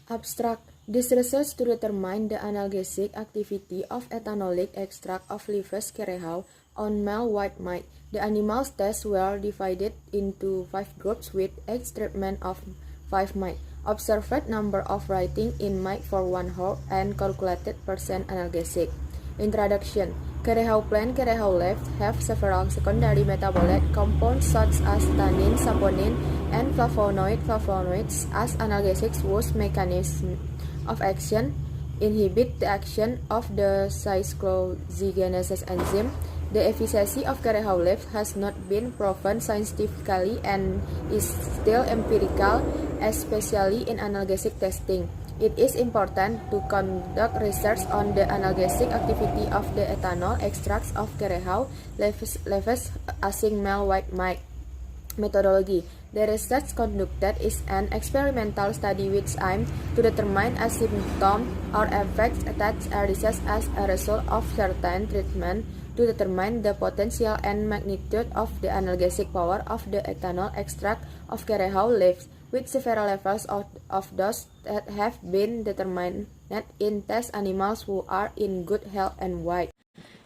Abstract. This research to determine the analgesic activity of ethanolic extract of leaves kerehaw on male white mice. The animals tests were divided into 5 groups with each treatment of 5 mice. Observed number of writing in mice for 1 hour and calculated percent analgesic. Introduction. Kerehaw plant kerehaw leaves have several secondary metabolite compounds such as tannin, saponin, and flavonoids as analgesics whose mechanism of action inhibit the action of the cyclooxygenase enzyme. The efficacy of kerehaw leaves has not been proven scientifically and is still empirical, especially in analgesic testing. It is important to conduct research on the analgesic activity of the ethanol extracts of kerehaw leaves using male white mice. Methodology. The research conducted is an experimental study which aims to determine a symptom or effects that arises as a result of certain treatment to determine the potential and magnitude of the analgesic power of the ethanol extract of kerehaw leaves, with several levels of dose that have been determined in test animals who are in good health and why.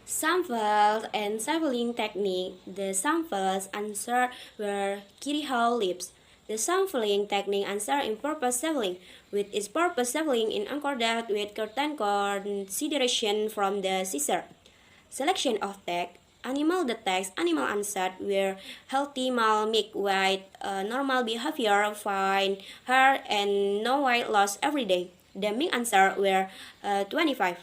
Samples and sampling technique. The samples answered were kerehaw leaves. The sampling technique answered in purpose sampling, with its purpose sampling in accordance with certain consideration from the scissor. Selection of tag. Animal the tags animal answered were healthy male mixed with normal behavior, fine hair, and no weight loss every day. The mixed answer were 25.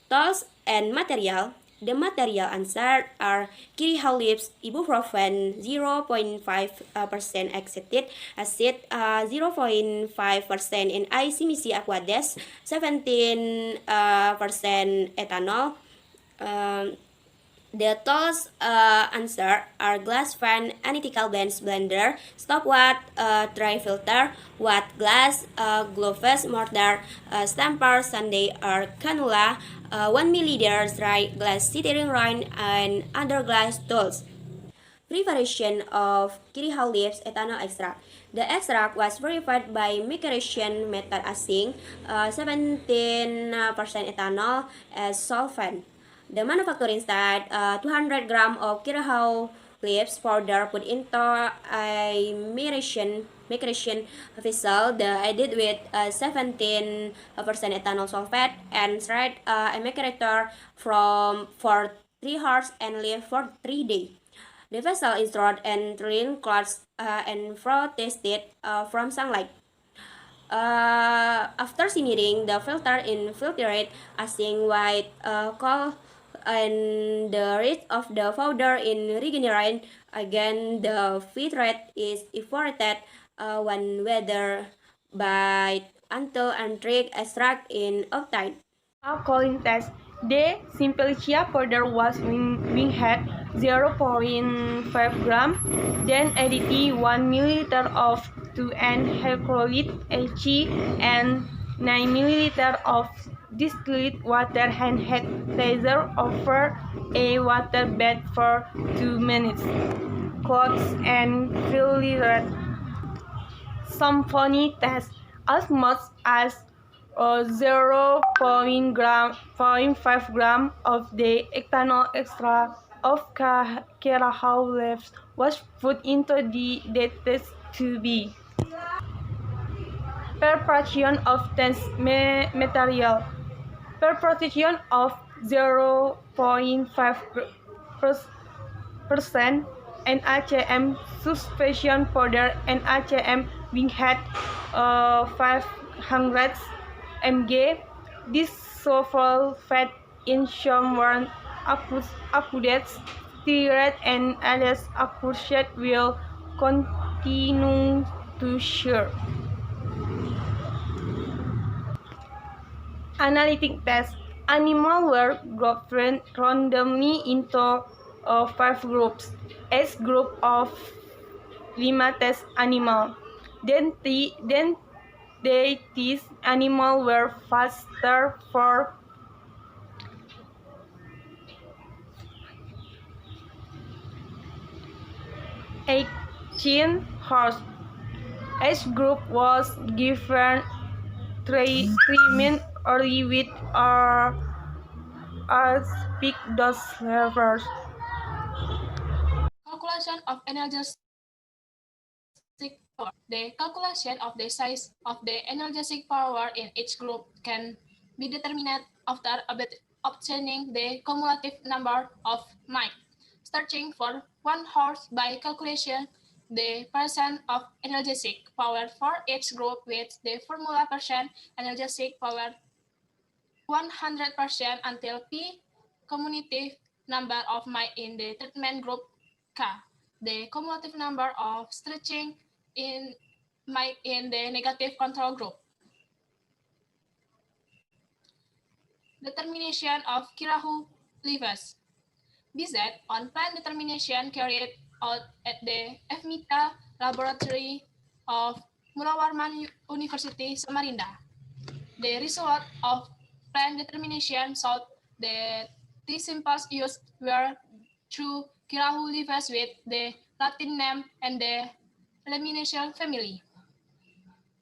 Tools and material. The material answered are kerehaw leaves, ibuprofen 0.5% acetic acid, 0.5% in ICMC aqueous, 17% ethanol. The tools answer are glass fan, analytical blender, stopwatch, dry filter, watt glass, gloves, mortar, stamper, sundae or cannula, 1 milliliter dry glass stirring rind, and other glass tools. Preparation of kerehaw leaves ethanol extract. The extract was verified by maceration method using 17% ethanol as solvent. The manufacturing start 200 grams of kerehaw leaves powder put into a maceration vessel. The added with 17% ethanol sulfate and tried a macerator for 3 hours and leave for 3 days. The vessel is dried and clean clothes and protected from sunlight. After simmering, the filter infiltrate using white coal and the rest of the powder in regenerate. Again, the filtrate is evaporated when weather by until anthrax extract in obtained. Alkaline test. The simplicia powder was had 0.5 gram, then added 1 milliliter of 2N hydrochloride H and 9 milliliter of distilled water and had laser over a water bed for 2 minutes. Clothes and filtrate. Symphony test. As much as 0.5 gram of the ethanol extract of kerehaw leaves was put into the test tube. Preparation of test material. Preparation of 0.5% NaCl suspension powder NaCl had 500 mg. This sulfate in some warm accurate stirred and less accurate will continue to share. Analytic test. Animals were grouped randomly into 5 groups. Each group of 5 test animals. Then these animals were fasted for 18 hours. Each group was given treatment early with or speak those levels. Calculation of analgesic power. The calculation of the size of the analgesic power in each group can be determined after obtaining the cumulative number of mic. Searching for one horse by calculation the percent of analgesic power for each group with the formula percent analgesic power 100% until P cumulative number of mic in the treatment group K. The cumulative number of stretching in mic in the negative control group. Determination of Kirahu-Lewis. BZ on plan determination carried out at the FMITA laboratory of Mulawarman University, Samarinda. The result of plan determination showed that the symbols used were true Kirahu-Lewis with the Latin name and the elimination family.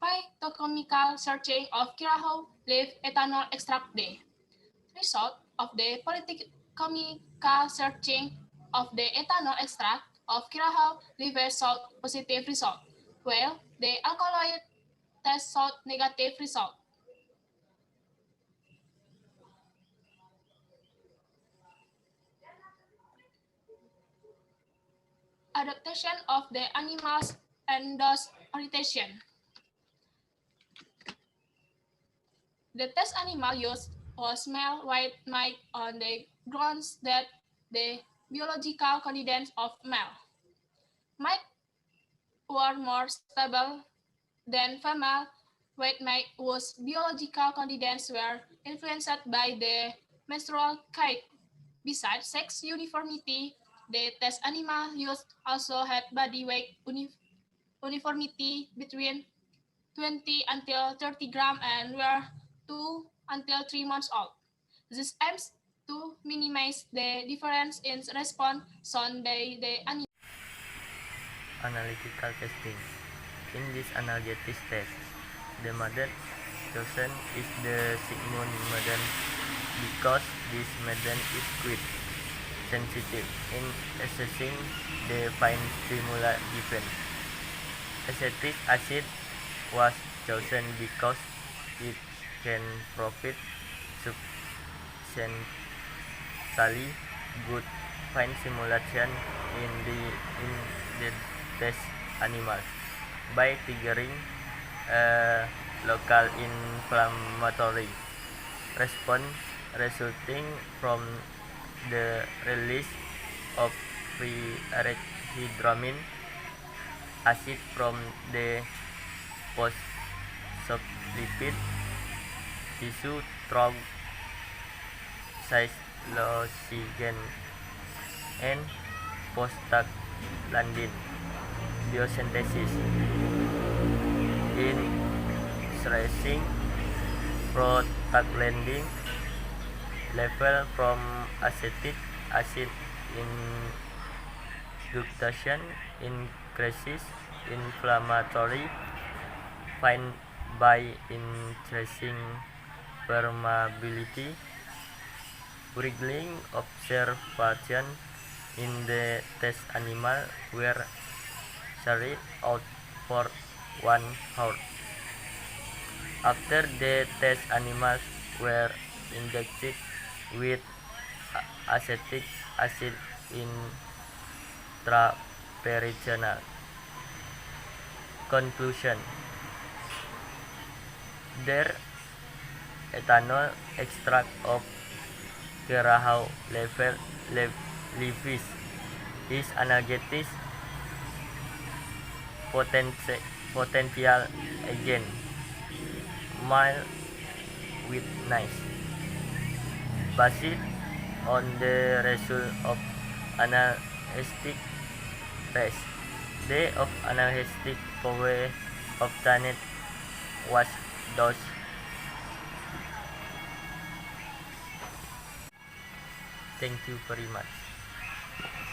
Phytochemical searching of Kirahu-Leaf ethanol extract D. Result of the polychemical searching of the ethanol extract of Kirahu-Leaf showed positive result, while the alkaloid test showed negative result. Adaptation of the animals and dose orientation. The test animal used was male white mice on the grounds that the biological conditions of male mice were more stable than female white mice whose biological conditions were influenced by the menstrual cycle. Besides sex uniformity, the test animal used also had body weight uniformity between 20 until 30 grams and were 2 until 3 months old. This aims to minimize the difference in response shown by the animal. Analytical testing. In this analytic test, the method chosen is the Sigmund method because this method is quite sensitive in assessing the fine stimuli given. Acetic acid was chosen because it can provide substantially good fine simulation in the test animals by triggering a local inflammatory response resulting from the release of free erythromin acid from the phospholipid tissue through cytosine and prostaglandin biosynthesis. In stressing prostaglandin level from acetic acid induction increases inflammatory fine by increasing permeability. Wriggling observation in the test animal were carried out for 1 hour. After the test animals were injected with acetic acid intraperitoneal. Conclusion: their ethanol extract of Kirahu-Lewis is analgesic potential agent, mild weakness. Based on the result of analgesic test, the of analgesic power obtained was dose. Thank you very much.